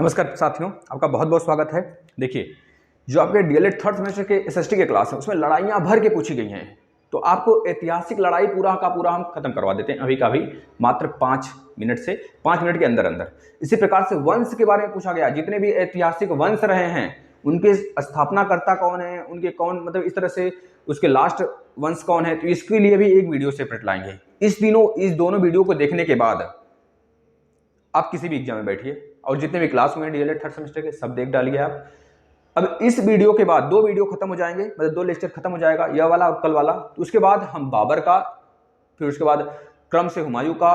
नमस्कार साथियों, आपका बहुत बहुत स्वागत है। देखिए, जो आपके डीएलएड थर्ड सेमेस्टर के एसएसटी के क्लास है उसमें लड़ाइयाँ भर के पूछी गई हैं। तो आपको ऐतिहासिक लड़ाई पूरा का पूरा हम खत्म करवा देते हैं अभी का अभी, मात्र 5 मिनट से 5 मिनट के अंदर अंदर। इसी प्रकार से वंश के बारे में पूछा गया, जितने भी ऐतिहासिक वंश रहे हैं उनके स्थापनाकर्ता कौन है, उनके कौन मतलब इस तरह से उसके लास्ट वंश कौन है, तो इसके लिए भी एक वीडियो सेपरेट लाएंगे। इस दोनों वीडियो को देखने के बाद आप किसी भी एग्जाम में बैठिए और जितने भी क्लास हुए हैं डीएलएड थर्ड सेमेस्टर के सब देख डालिए आप। अब इस वीडियो के बाद 2 वीडियो खत्म हो जाएंगे, मतलब 2 लेक्चर खत्म हो जाएगा, यह वाला और कल वाला। तो उसके बाद हम बाबर का, फिर उसके बाद क्रम से हुमायूं का,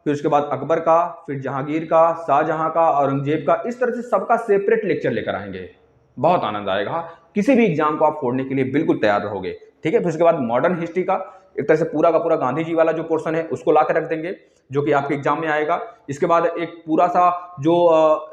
फिर उसके बाद अकबर का, फिर जहांगीर का, शाहजहां का, औरंगजेब का, इस तरह से सबका सेपरेट लेक्चर लेकर आएंगे। बहुत आनंद आएगा, किसी भी एग्जाम को आप फोड़ने के लिए बिल्कुल तैयार रहोगे। ठीक है। फिर उसके बाद मॉडर्न हिस्ट्री का एक तरह से पूरा का पूरा गांधी जी वाला जो पोर्शन है उसको ला कर रख देंगे, जो कि आपके एग्जाम में आएगा। इसके बाद एक पूरा सा जो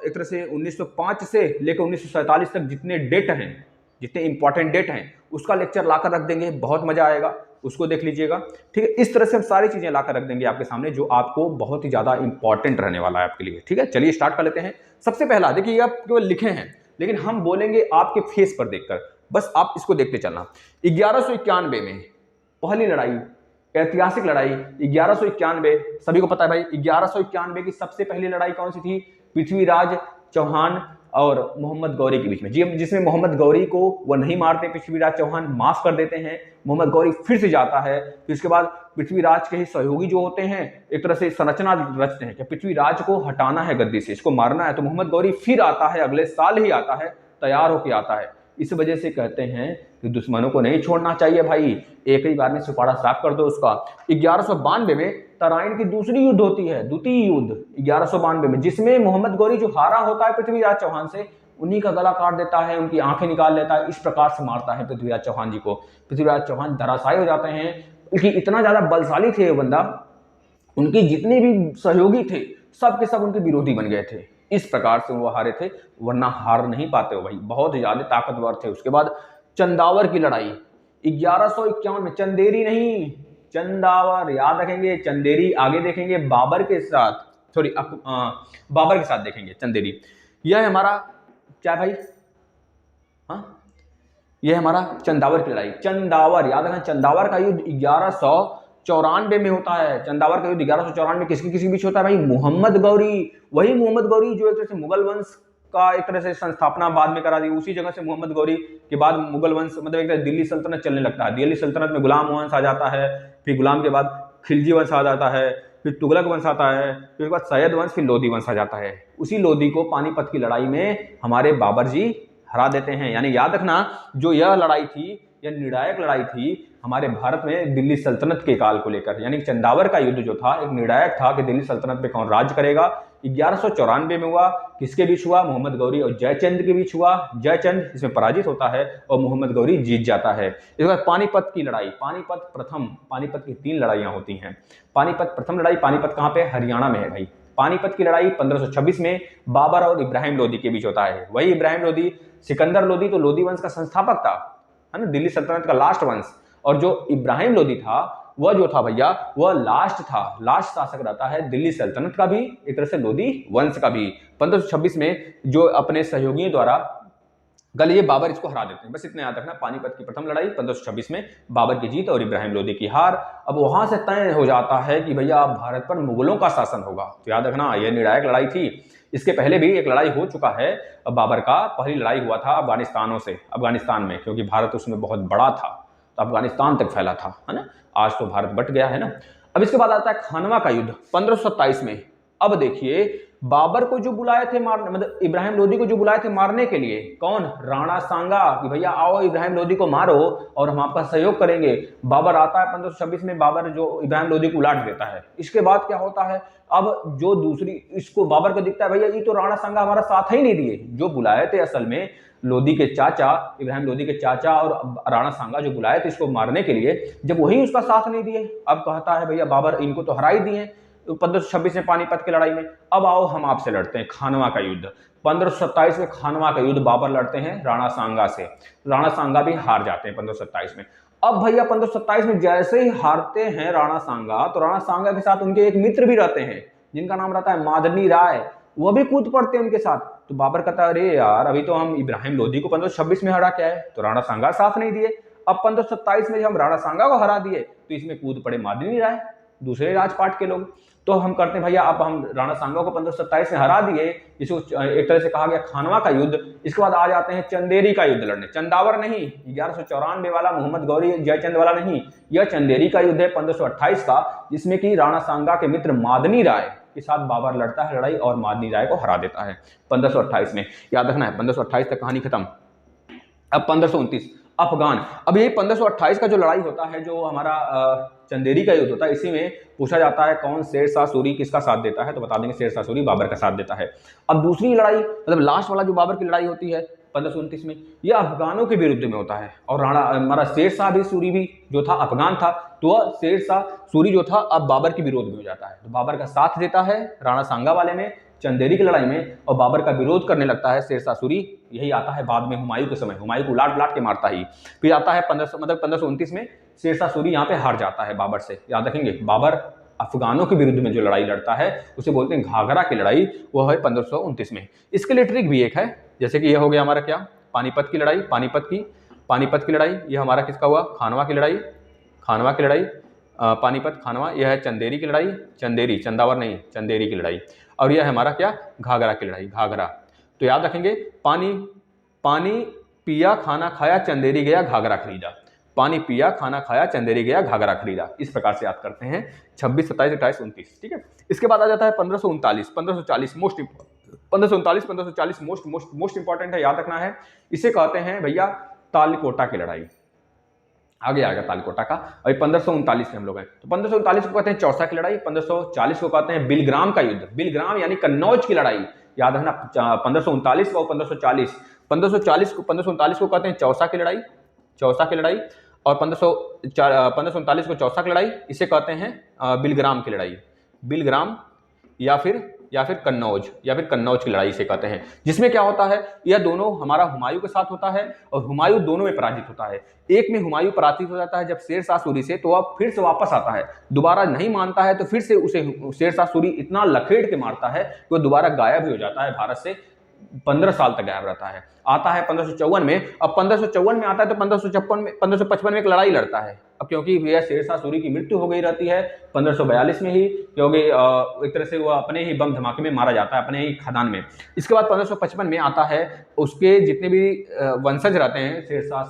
एक तरह से 1905 से लेकर 1947 तक जितने डेट हैं, जितने इंपॉर्टेंट डेट हैं, उसका लेक्चर लाकर रख देंगे। बहुत मजा आएगा, उसको देख लीजिएगा। ठीक है। इस तरह से हम सारी चीजें लाकर रख देंगे आपके सामने, जो आपको बहुत ही ज्यादा इंपॉर्टेंट रहने वाला है आपके लिए। ठीक है, चलिए स्टार्ट कर लेते हैं। सबसे पहला देखिए, ये आप केवल लिखे हैं लेकिन हम बोलेंगे आपके फेस पर देखकर, बस आप इसको देखते चलना। 1191 में पहली लड़ाई, ऐतिहासिक लड़ाई 1191। सभी को पता है भाई 1191 की सबसे पहली लड़ाई कौन सी थी? पृथ्वीराज चौहान और मोहम्मद गौरी के बीच में, जी, जिसमें मोहम्मद गौरी को वो नहीं मारते, पृथ्वीराज चौहान माफ कर देते हैं। मोहम्मद गौरी फिर से जाता है। फिर उसके बाद पृथ्वीराज के ही सहयोगी जो होते हैं एक तरह से संरचना रचते हैं कि पृथ्वीराज को हटाना है गद्दी से, इसको मारना है। तो मोहम्मद गौरी फिर आता है, अगले साल ही आता है, तैयार होकर आता है। इस वजह से कहते हैं कि दुश्मनों को नहीं छोड़ना चाहिए भाई, एक ही बार में सुपाड़ा साफ कर दो उसका। 1192 में तराइन की दूसरी युद्ध होती है, द्वितीय युद्ध 1192 में, जिसमें मोहम्मद गौरी जो हारा होता है पृथ्वीराज चौहान से, उन्हीं का गला काट देता है, उनकी आंखें निकाल लेता है। इस प्रकार से मारता है पृथ्वीराज चौहान जी को। पृथ्वीराज चौहान धराशायी हो जाते हैं, क्योंकि इतना ज्यादा बलशाली थे वो बंदा, उनके जितने भी सहयोगी थे सब के सब उनके विरोधी बन गए थे। इस प्रकार से वो हारे थे, वरना हार नहीं पाते हो भाई, बहुत ज्यादा ताकतवर थे। उसके बाद चंदावर की लड़ाई 1151 में, चंदेरी नहीं चंदावर, याद रखेंगे। चंदेरी आगे देखेंगे बाबर के साथ, सॉरी बाबर के साथ देखेंगे चंदेरी। यह है हमारा क्या भाई, हाँ, यह हमारा चंदावर की लड़ाई। चंदावर याद रखना, चंदावर का युद्ध 1194 में होता है। चंदावर का युद्ध 1194 किसके बीच होता है भाई? मोहम्मद गौरी, वही मोहम्मद गौरी जो एक तरह से मुगल वंश का एक तरह से संस्थापना बाद में करा दी। उसी जगह से मोहम्मद गौरी के बाद मुगल वंश, मतलब एक तरह दिल्ली सल्तनत चलने लगता है। दिल्ली सल्तनत में गुलाम वंश आ जाता है, फिर गुलाम के बाद खिलजी वंश आ जाता है, फिर तुगलक वंश आता है, फिर उसके बाद सैयद वंश, फिर लोधी वंश आ जाता है। उसी लोधी को पानीपत की लड़ाई में हमारे बाबर जी हरा देते हैं। यानी याद रखना, जो यह लड़ाई थी, यह निर्णायक लड़ाई थी हमारे भारत में दिल्ली सल्तनत के काल को लेकर। यानी चंदावर का युद्ध जो था एक निर्णायक था कि दिल्ली सल्तनत पे कौन राज करेगा। 1194 में हुआ। किसके बीच हुआ? मोहम्मद गौरी और जयचंद के बीच हुआ। जयचंद इसमें पराजित होता है और मोहम्मद गौरी जीत जाता है। इसके बाद पानीपत की लड़ाई, पानीपत प्रथम, पानीपत की 3 लड़ाइयां होती हैं। पानीपत प्रथम लड़ाई, पानीपत कहां पे? हरियाणा में है भाई। पानीपत की लड़ाई 1526 में बाबर और इब्राहिम लोदी के बीच होता है। वही इब्राहिम लोदी, सिकंदर लोदी तो लोदी वंश का संस्थापक था, है ना, दिल्ली सल्तनत का लास्ट वंश। और जो इब्राहिम लोदी था वह जो था भैया, वह लास्ट था, लास्ट शासक रहता है दिल्ली सल्तनत का भी, एक तरह से लोदी वंश का भी। 1526 में जो अपने सहयोगियों द्वारा गलिए बाबर इसको हरा देते हैं। बस इतना याद रखना, पानीपत की प्रथम लड़ाई 1526 में बाबर की जीत और इब्राहिम लोदी की हार। अब वहां से तय हो जाता है कि भैया अब भारत पर मुगलों का शासन होगा। तो याद रखना, यह निर्णायक लड़ाई थी। इसके पहले भी एक लड़ाई हो चुका है बाबर का, पहली लड़ाई हुआ था अफगानिस्तानों से, अफगानिस्तान में, क्योंकि भारत उसमें बहुत बड़ा था तो अफगानिस्तान तक फैला था, है ना। आज तो भारत बट गया है ना। अब इसके बाद आता है खानवा का युद्ध 1527 में। अब देखिए, बाबर को जो बुलाए थे मारने, मतलब इब्राहिम लोदी को जो बुलाए थे मारने के लिए, कौन? राणा सांगा, कि भैया आओ इब्राहिम लोदी को मारो और हम आपका सहयोग करेंगे। बाबर आता है 1526 में, बाबर जो इब्राहिम लोदी को उलाट देता है। इसके बाद क्या होता है, अब जो दूसरी, इसको बाबर को दिखता है भैया ये तो राणा सांगा हमारा साथ ही नहीं दिए। जो बुलाए थे असल में लोदी के चाचा, इब्राहिम लोदी के चाचा और राणा सांगा जो बुलाए थे इसको मारने के लिए, जब वही उसका साथ नहीं दिए, अब कहता है भैया बाबर इनको तो हरा ही दिए 1526 में पानीपत की लड़ाई में, अब आओ हम आपसे लड़ते हैं खानवा का युद्ध। 1527 में खानवा का युद्ध बाबर लड़ते हैं राणा सांगा से। राणा सांगा भी हार जाते हैं 1527 में। अब भैया 1527 में जैसे ही हारते हैं राणा सांगा, तो राणा सांगा के साथ उनके एक मित्र भी रहते हैं जिनका नाम रहता है मादनी राय। वो भी कूद पड़ते हैं उनके साथ। तो बाबर कहता है अरे यार अभी तो हम इब्राहिम लोधी को 1526 में हरा के आए, तो राणा सांगा साथ नहीं दिए। अब 1527 में जब हम राणा सांगा को हरा दिए तो इसमें कूद पड़े मादनी राय, दूसरे राजपाट के लोग। तो हम करते हैं भैया, अब हम राणा सांगा को 1527 में हरा दिए, जिसको एक तरह से कहा गया खानवा का युद्ध। इसके बाद आ जाते हैं चंदेरी का युद्ध लड़ने, चंदावर नहीं, 1194 वाला मोहम्मद गौरी जयचंद वाला नहीं, यह चंदेरी का युद्ध है 1528 का, जिसमें कि राणा सांगा के मित्र मादनी राय के साथ बाबर लड़ता है लड़ाई और मादनी राय को हरा देता है 1528 में। याद रखना है 1528 तक कहानी खत्म। अब 1529 अफगान। अब ये 1528 का जो लड़ाई होता है, जो हमारा चंदेरी का युद्ध होता है, इसी में पूछा जाता है कौन शेर शाह सूरी किसका साथ देता है, तो बता देंगे शेर शाह सूरी बाबर का साथ देता है। अब दूसरी लड़ाई मतलब लास्ट वाला जो बाबर की लड़ाई होती है 1529 में, यह अफगानों के विरुद्ध में होता है। और राणा हमारा शेर शाह भी सूरी भी जो था अफगान था, तो वह शेर शाह सूरी जो था अब बाबर के विरोध में हो जाता है। तो बाबर का साथ देता है राणा सांगा वाले में, चंदेरी की लड़ाई में, और बाबर का विरोध करने लगता है शेर शाह सूरी। यही आता है बाद में हुमायूं के समय, हुमायूं को उलाट के मारता ही। फिर आता है 1529 में शेर शाह सूरी यहाँ पे हार जाता है बाबर से। याद रखेंगे बाबर अफगानों के विरुद्ध में जो लड़ाई लड़ता है उसे बोलते हैं घाघरा की लड़ाई, वो है 1529 में। इसके लिए ट्रिक भी एक है, जैसे कि यह हो गया हमारा क्या पानीपत की लड़ाई, पानीपत की लड़ाई, यह हमारा किसका हुआ खानवा की लड़ाई, पानीपत खानवा। यह है चंदेरी की लड़ाई, चंदेरी चंदावर नहीं, चंदेरी की लड़ाई। और यह है हमारा क्या घाघरा की लड़ाई, घाघरा। तो याद रखेंगे पानी पिया खाना खाया चंदेरी गया घाघरा खरीदा, पानी पिया खाना खाया चंदेरी गया घाघरा खरीदा। इस प्रकार से याद करते हैं 26, 27, 28, 29। ठीक है। इसके बाद आ जाता है 1539 मोस्ट इंपॉर्टेंट है, याद रखना है। इसे कहते हैं भैया तालकोटा की लड़ाई। आगे आएगा तालकोटा का। अभी 1539 में हम लोग हैं, तो 1539 को कहते हैं चौसा की लड़ाई, 1540 को कहते हैं बिलग्राम का युद्ध, बिलग्राम यानी कन्नौज की लड़ाई। याद रखना 1539 और 1540 को 1539 को कहते हैं चौसा की लड़ाई, और 1539 को चौसा की लड़ाई, इसे कहते हैं बिलग्राम की लड़ाई, बिलग्राम या फिर कन्नौज की लड़ाई इसे कहते हैं। जिसमें क्या होता है, यह दोनों हमारा हुमायूं के साथ होता है और हुमायूं दोनों में पराजित होता है। एक में हुमायूं पराजित हो जाता है जब शेर शाह सूरी से, तो वह फिर से वापस आता है, दोबारा नहीं मानता है, तो फिर से उसे शेर शाह सूरी इतना लखेड़ के मारता है कि वह दोबारा गायब ही हो जाता है भारत से, 15 साल तक गायब रहता है। आता है 1554 में। अब 1554 में आता है तो 1555 में एक लड़ाई लड़ता है। अब क्योंकि भैया शेर शाह सूरी की मृत्यु हो गई रहती है 1542 में ही, क्योंकि एक तरह से वह अपने ही बम धमाके में मारा जाता है, अपने ही खदान में। इसके बाद 1555 में आता है, उसके जितने भी वंशज रहते हैं शेर शाह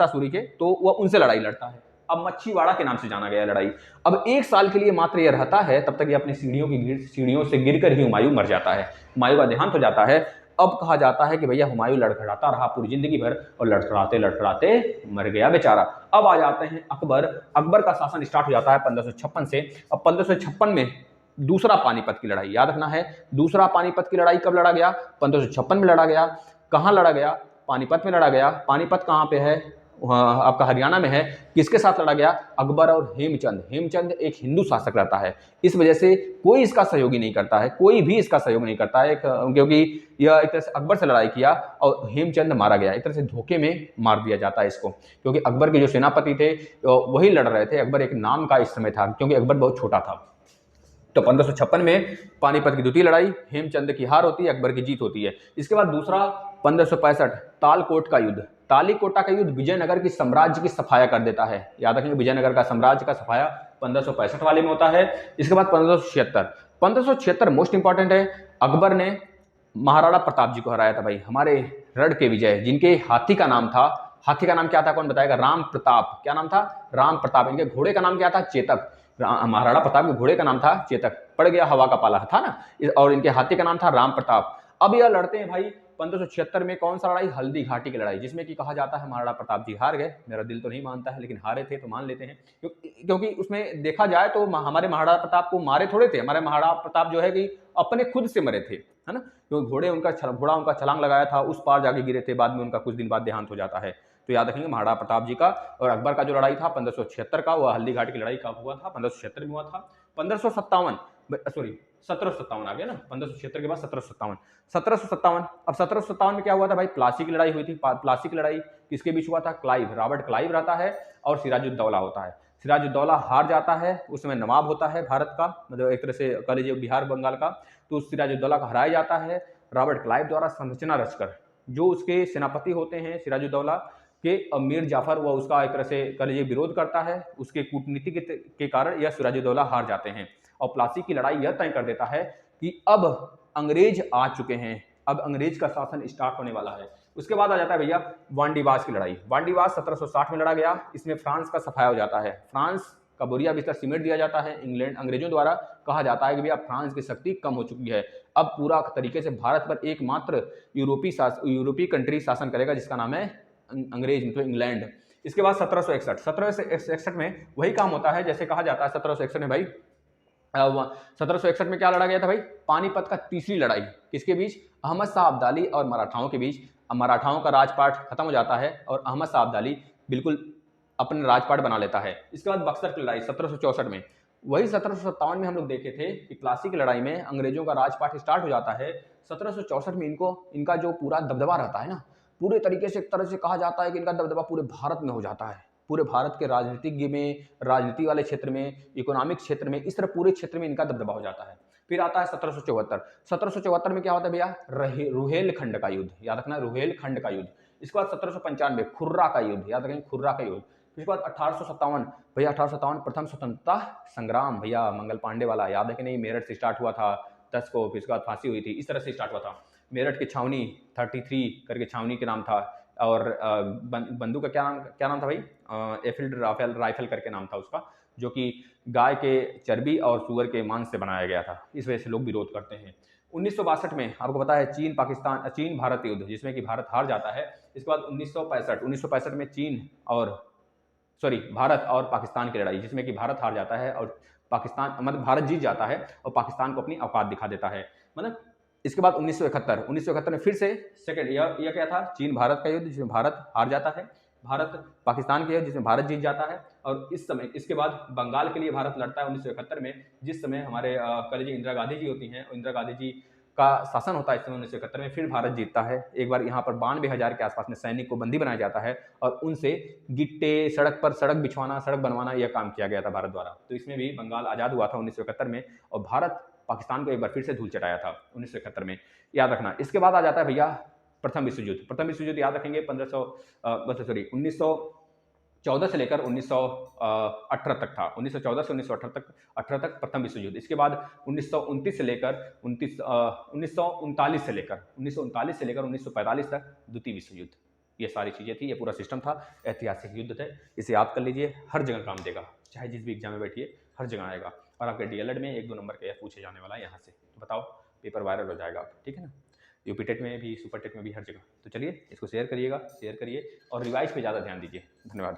सूरी के, तो वह उनसे लड़ाई लड़ता है। अब मच्छीवाड़ा के नाम से जाना गया लड़ाई। अब 1 साल के लिए मात्र यह रहता है, तब तक ये अपनी सीढ़ियों से गिरकर ही हुमायूं मर जाता है, हुमायूं का देहांत हो जाता है। अब कहा जाता है कि भैया हुमायूं लड़खड़ाता रहा पूरी जिंदगी भर, और लड़खड़ाते मर गया बेचारा। अब आ जाते हैं अकबर का शासन स्टार्ट हो जाता है 1556 से। अब 1556 में दूसरा पानीपत की लड़ाई, याद रखना है, दूसरा पानीपत की लड़ाई कब लड़ा गया, 1556 में लड़ा गया। कहाँ लड़ा गया, पानीपत में लड़ा गया। पानीपत कहाँ पे है, आपका हरियाणा में है। किसके साथ लड़ा गया, अकबर और हेमचंद एक हिंदू शासक रहता है, इस वजह से कोई इसका सहयोगी नहीं करता है, कोई भी इसका सहयोग नहीं करता है, क्योंकि यह एक तरह से अकबर से लड़ाई किया और हेमचंद मारा गया, एक तरह से धोखे में मार दिया जाता है इसको, क्योंकि अकबर के जो सेनापति थे वही लड़ रहे थे। अकबर एक नाम का इस समय था, क्योंकि अकबर बहुत छोटा था। तो 1556 में पानीपत की द्वितीय लड़ाई, हेमचंद की हार होती है, अकबर की जीत होती है। इसके बाद दूसरा 1565 तालकोट का युद्ध, तालीकोटा का युद्ध विजयनगर की साम्राज्य की सफाया कर देता है। याद रखेंगे विजयनगर का साम्राज्य का सफाया 1565 वाले में होता है। इसके बाद 1576 मोस्ट इंपॉर्टेंट है। अकबर ने महाराणा प्रताप जी को हराया था भाई, हमारे रण के विजय, जिनके हाथी का नाम क्या था, कौन बताएगा, राम प्रताप। क्या नाम था, राम प्रताप। इनके घोड़े का नाम क्या था, चेतक। महाराणा प्रताप के घोड़े का नाम था चेतक, पड़ गया हवा का पाला था ना, और इनके हाथी का नाम था राम प्रताप। अब यह लड़ते हैं भाई 1576 में कौन सा लड़ाई, हल्दी घाटी की लड़ाई, जिसमें कि कहा जाता है महाराणा प्रताप जी हार गए। मेरा दिल तो नहीं मानता है, लेकिन हारे थे तो मान लेते हैं, क्योंकि उसमें देखा जाए तो हमारे महाराणा प्रताप को मारे थोड़े थे। हमारे महाराणा प्रताप जो है कि अपने खुद से मरे थे, है ना, क्योंकि घोड़ा उनका छलांग लगाया था, उस पार जाके गिरे थे, बाद में उनका कुछ दिन बाद देहांत हो जाता है। तो याद रखेंगे महाराणा प्रताप जी का और अकबर का जो लड़ाई था 1576 का, वह हल्दी घाटी की लड़ाई कब हुआ था, 1576 में हुआ था। 1757 आ गया ना, 1576 के बाद 1757। अब 1757 में क्या हुआ था भाई, प्लासी की लड़ाई हुई थी। प्लासी की लड़ाई किसके बीच हुआ था, रॉबर्ट क्लाइव रहता है और सिराजुद्दौला होता है। सिराजुद्दौला हार जाता है, उस समय नवाब होता है भारत का, मतलब एक तरह से कह लीजिए बिहार बंगाल का, तो सिराजुद्दौला को हराया जाता है रॉबर्ट क्लाइव द्वारा संरचना रचकर। जो उसके सेनापति होते हैं सिराजुद्दौला के मीर जाफर, वह उसका एक तरह से कह लीजिए विरोध करता है, उसके कूटनीति के कारण यह सिराजुद्दौला हार जाते हैं। और प्लासी की लड़ाई यह तय कर देता है कि अब अंग्रेज आ चुके हैं, अब अंग्रेज का शासन स्टार्ट होने वाला है। उसके बाद आ जाता है भैया वांडीवास की लड़ाई। वांडीवास 1760 में लड़ा गया। इसमें फ्रांस का सफाया हो जाता है, फ्रांस का बोरिया बिस्तर सिमेट दिया जाता है इंग्लैंड अंग्रेजों द्वारा। कहा जाता है कि भैया फ्रांस की शक्ति कम हो चुकी है, अब पूरा तरीके से भारत पर एकमात्र यूरोपीय कंट्री शासन करेगा जिसका नाम है अंग्रेज, मतलब इंग्लैंड। इसके बाद 1761 में वही काम होता है जैसे कहा जाता है 1761 में भाई 1761 में क्या लड़ा गया था भाई, पानीपत का तीसरी लड़ाई। किसके बीच, अहमद शाह अब्दाली और मराठाओं के बीच। मराठाओं का राजपाट खत्म हो जाता है और अहमद शाह अब्दाली बिल्कुल अपने राजपाट बना लेता है। इसके बाद बक्सर की लड़ाई 1764 में। वही 1757 में हम लोग देखे थे कि प्लासी की लड़ाई में अंग्रेजों का राजपाट स्टार्ट हो जाता है। 1764 में इनका जो पूरा दबदबा रहता है ना, पूरे तरीके से एक तरह से कहा जाता है कि इनका दबदबा पूरे भारत में हो जाता है, पूरे भारत के राजनीतिज्ञ में, राजनीति वाले क्षेत्र में, इकोनॉमिक क्षेत्र में, इस तरह पूरे क्षेत्र में इनका दबदबा हो जाता है। फिर आता है 1774 में क्या होता है भैया, रुहेलखंड का युद्ध, याद रखना रुहेलखंड का युद्ध। इसके बाद 1795 खुर्रा का युद्ध, याद रखें खुर्रा का युद्ध। इसके बाद 1857 भैया 1857 प्रथम स्वतंत्रता संग्राम, भैया मंगल पांडे वाला, याद है कि नहीं, मेरठ से स्टार्ट हुआ था 10 को, फिर इसके बाद फांसी हुई थी, इस तरह से स्टार्ट हुआ था। मेरठ की छावनी 33 करके छावनी के नाम था, और बंदूक का क्या नाम था भाई, एफिल्ड राइफल करके नाम था उसका, जो कि गाय के चर्बी और सुअर के मांस से बनाया गया था। इस वजह से लोग विरोध करते हैं। 1962 में आपको पता है चीन भारत युद्ध, जिसमें कि भारत हार जाता है। इसके बाद 1965 में भारत और पाकिस्तान की लड़ाई, जिसमें कि भारत हार जाता है और पाकिस्तान, मतलब भारत जीत जाता है और पाकिस्तान को अपनी औकात दिखा देता है, मतलब। इसके बाद 1971 में फिर से सेकंड, यह क्या था, चीन भारत का युद्ध, जिसमें भारत हार जाता है, भारत पाकिस्तान के युद्ध, जिसमें भारत जीत जाता है। और इस समय इसके बाद बंगाल के लिए भारत लड़ता है 1971 में, जिस समय हमारे कल जी इंदिरा गांधी जी होती हैं, इंदिरा गांधी जी का शासन होता है इस समय 1971 में। फिर भारत जीतता है। एक बार यहाँ पर 92,000 के आसपास में सैनिक को बंदी बनाया जाता है और उनसे गिट्टे सड़क बिछवाना, सड़क बनवाना, यह काम किया गया था भारत द्वारा। तो इसमें भी बंगाल आज़ाद हुआ था 1971 में, और भारत पाकिस्तान को एक बार फिर से धूल चटाया था 1971 में, याद रखना। इसके बाद आ जाता है भैया प्रथम विश्व युद्ध याद रखेंगे 1914 से लेकर 1918 तक था, 1914 से 1918 तक प्रथम विश्व युद्ध। इसके बाद 1939 से लेकर 1939 से लेकर 1945 तक द्वितीय विश्व युद्ध। ये सारी चीज़ें थी, ये पूरा सिस्टम था, ऐतिहासिक युद्ध थे। इसे याद कर लीजिए, हर जगह काम देगा, चाहे जिस भी एग्जाम में बैठिए हर जगह आएगा। और आपके डीएलएड में 1-2 नंबर का यह पूछे जाने वाला है यहाँ से, तो बताओ पेपर वायरल हो जाएगा, ठीक है ना। यूपी टेट में भी, सुपर टेट में भी, हर जगह। तो चलिए इसको शेयर करिए और रिवाइज पे ज़्यादा ध्यान दीजिए। धन्यवाद।